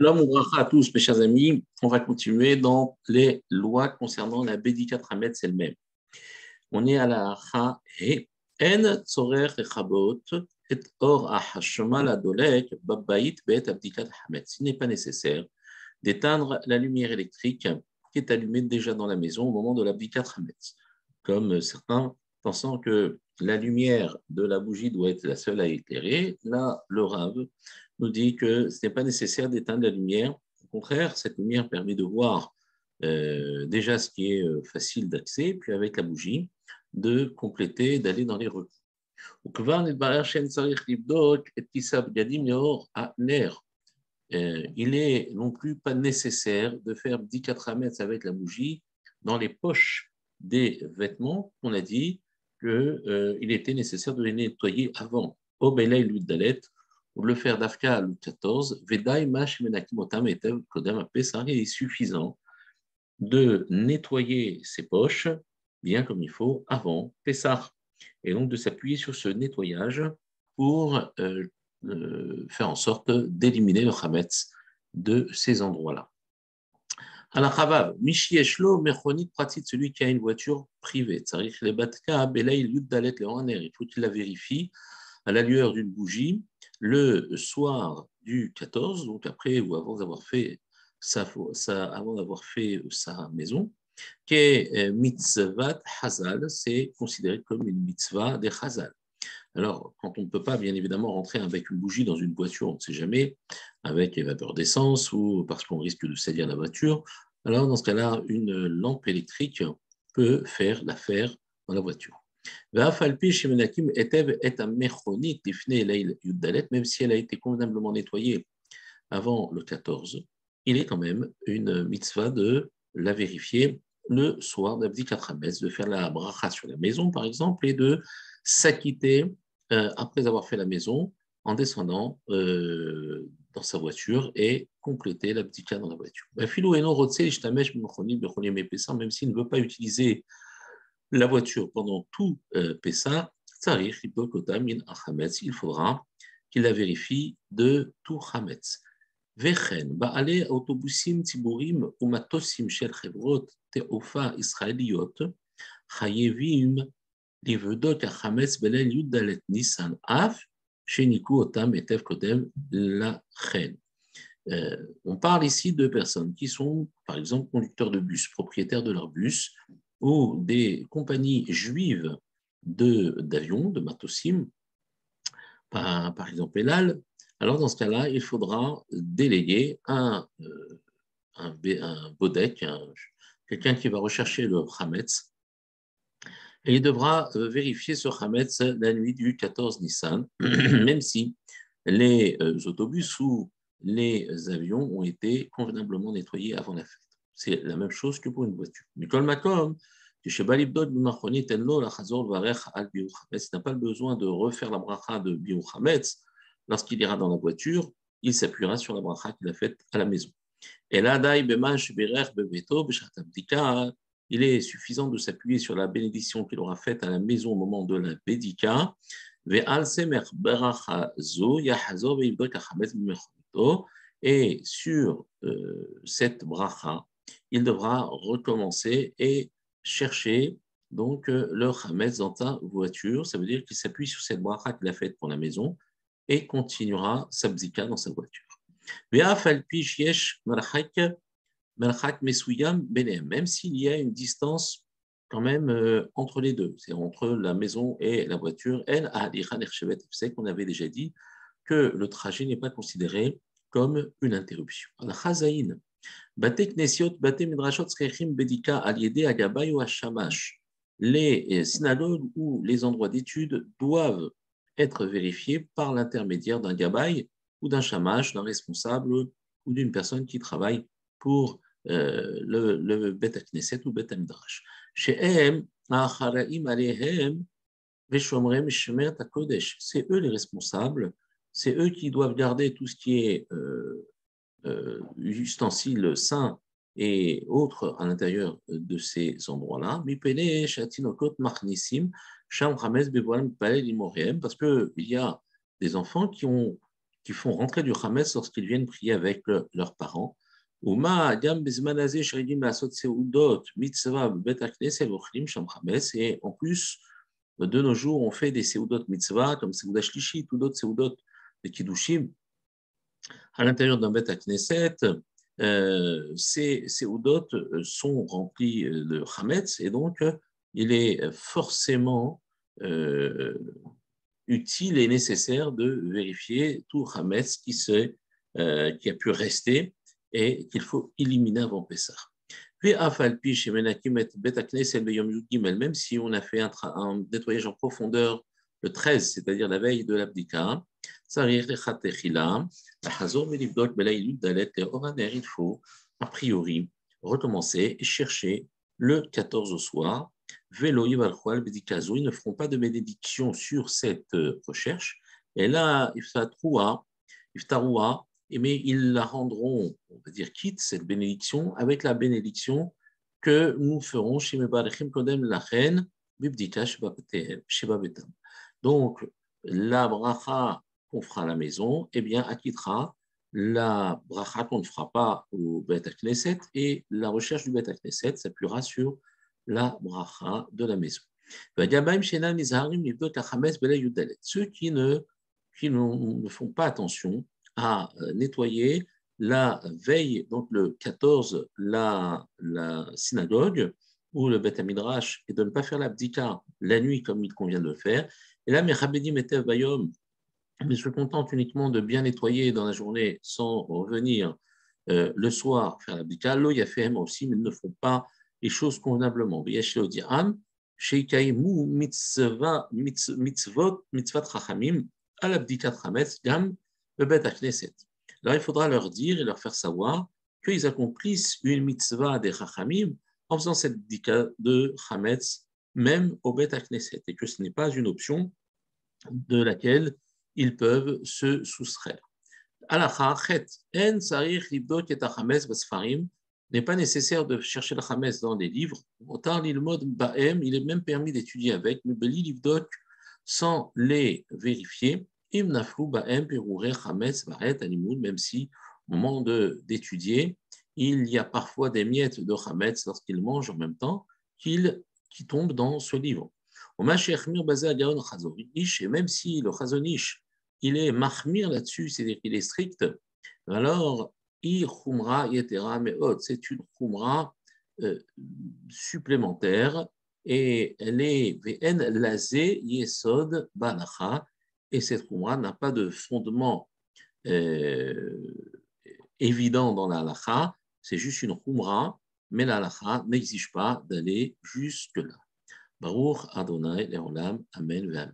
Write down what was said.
L'homme bracha à tous, mes chers amis, on va continuer dans les lois concernant la Bédikat Hametz elle-même. On est à la Hacha et En Tzorer Echabot et Or Ahashoma la Dolek Babbait Bet Abdikat Hametz. Il n'est pas nécessaire d'éteindre la lumière électrique qui est allumée déjà dans la maison au moment de l'Abdikat Hametz. Comme certains pensant que la lumière de la bougie doit être la seule à éclairer, là, le Rav nous dit que ce n'est pas nécessaire d'éteindre la lumière. Au contraire, cette lumière permet de voir déjà ce qui est facile d'accès, puis avec la bougie, de compléter, d'aller dans les recoins. Il est non plus pas nécessaire de faire 10 mètres avec la bougie dans les poches des vêtements. On a dit qu'il était nécessaire de les nettoyer avant. Au Belay Ludalet, ou le faire d'Afka le 14, Vedaï Mash Menakimotam Etev Kodem Apesar, il est suffisant de nettoyer ses poches bien comme il faut avant Pessah. Et donc de s'appuyer sur ce nettoyage pour faire en sorte d'éliminer le Hametz de ces endroits-là. À la Chavav, Mishi Eshlo, Mechonit Pratit, celui qui a une voiture privée. Il faut qu'il la vérifie à la lueur d'une bougie le soir du 14, donc après ou avant d'avoir fait avant d'avoir fait sa maison, qui est mitzvat Hazal, c'est considéré comme une mitzvah des Hazal. Alors, quand on ne peut pas, bien évidemment, rentrer avec une bougie dans une voiture, on ne sait jamais, avec les vapeurs d'essence ou parce qu'on risque de salir la voiture, alors dans ce cas-là, une lampe électrique peut faire l'affaire dans la voiture. Même si elle a été convenablement nettoyée avant le 14, il est quand même une mitzvah de la vérifier le soir d'Abdikat Hametz, de faire la bracha sur la maison, par exemple, et de s'acquitter après avoir fait la maison en descendant dans sa voiture et compléter l'abdikat dans la voiture. Même s'il ne veut pas utiliser la voiture pendant tout Pessah, il faudra qu'il la vérifie de tout Hametz. וכן, בעלי אוטובוסים ציבוריים ומטוסים של חברות תעופה ישראליות חייבים לבדוק החמץ בליל י"ד ניסן אף שניקו אותם היטב קודם לכן. On parle ici de personnes qui sont, par exemple, conducteurs de bus, propriétaires de leur bus, ou des compagnies juives d'avions, de matosim, par exemple Elal. Alors, dans ce cas-là, il faudra déléguer un bodek, quelqu'un qui va rechercher le Hametz, et il devra vérifier ce Hametz la nuit du 14 Nissan, même si les autobus ou les avions ont été convenablement nettoyés avant la fête. C'est la même chose que pour une voiture. Mikol Makom, il n'a pas besoin de refaire la bracha de Biur Hametz. Lorsqu'il ira dans la voiture, il s'appuiera sur la bracha qu'il a faite à la maison. Et là, il est suffisant de s'appuyer sur la bénédiction qu'il aura faite à la maison au moment de la bédika. Et sur cette bracha, il devra recommencer et chercher donc le Hametz dans ta voiture. Ça veut dire qu'il s'appuie sur cette bracha qu'il a faite pour la maison et continuera sa bdika dans sa voiture. Même s'il y a une distance quand même entre les deux, c'est entre la maison et la voiture, on avait déjà dit que le trajet n'est pas considéré comme une interruption. Les synagogues ou les endroits d'études doivent être vérifiés par l'intermédiaire d'un gabay ou d'un shamash, d'un responsable ou d'une personne qui travaille pour le Bet HaKnesset ou Bet HaMidrash. She'em ha'acharaim alehem veshomrem shemer HaKodesh. C'est eux les responsables, c'est eux qui doivent garder tout ce qui est ustensiles saints et autres à l'intérieur de ces endroits-là. Mipene shatinokot machnisim sham chametz bevoam palel imoreem, parce qu'il y a des enfants qui qui font rentrer du Hametz lorsqu'ils viennent prier avec leurs parents. Uma gam bezman hazeh sheridim la'asot seudot mitzvah bebet hakneset ve'ochlim sham chametz. Et en plus, de nos jours, on fait des seudot mitzvah comme seuda shlishi, ou d'autres seudot de kiddushim à l'intérieur d'un bet hakneset. Ces seudot sont remplis de chametz et donc il est forcément utile et nécessaire de vérifier tout Hametz qui a pu rester et qu'il faut éliminer avant Pessah. Même si on a fait un nettoyage en profondeur le 13, c'est-à-dire la veille de l'abdika, il faut a priori recommencer et chercher le 14 au soir. Ils ne feront pas de bénédiction sur cette recherche. Et là, mais ils la rendront, on va dire, quitte cette bénédiction avec la bénédiction que nous ferons chez Mebarechim Kodem Lachen Bibdika Sheba Betam. Donc, la bracha qu'on fera à la maison, eh bien, acquittera la bracha qu'on ne fera pas au Bet HaKnesset, et la recherche du Bet HaKnesset s'appuiera sur la bracha de la maison. Ceux qui ne font pas attention à nettoyer la veille, donc le 14, la synagogue ou le Bet HaMidrash, et de ne pas faire l'abdika la nuit comme il convient de le faire. Et là, Mechabedim Etev Bayom, mais se contentent uniquement de bien nettoyer dans la journée sans revenir le soir faire l'abdika. Lo Yafehem aussi, mais ils ne font pas les choses convenablement. Yeshlo Diram, Sheikaimu mitzvot chachamim, à l'abdika chametz, gam, le Bet HaKnesset. Alors il faudra leur dire et leur faire savoir qu'ils accomplissent une mitzvah des chachamim en faisant cette abdika de chametz, même au Bet HaKnesset, et que ce n'est pas une option de laquelle ils peuvent se soustraire. N'est pas nécessaire de chercher le chametz dans les livres. Il est même permis d'étudier avec, mais sans les vérifier. Même si au moment d'étudier, il y a parfois des miettes de chametz lorsqu'ils mangent en même temps qui tombent dans ce livre. Et même si le Chazon Ish, il est mahmir là-dessus, c'est-à-dire qu'il est strict, alors c'est une chumra supplémentaire, et elle est vn lazé yesod balacha, et cette chumra n'a pas de fondement évident dans la halacha, c'est juste une chumra, mais la halacha n'exige pas d'aller jusque-là. Baruch Adonai Leolam, Amen ve Amen.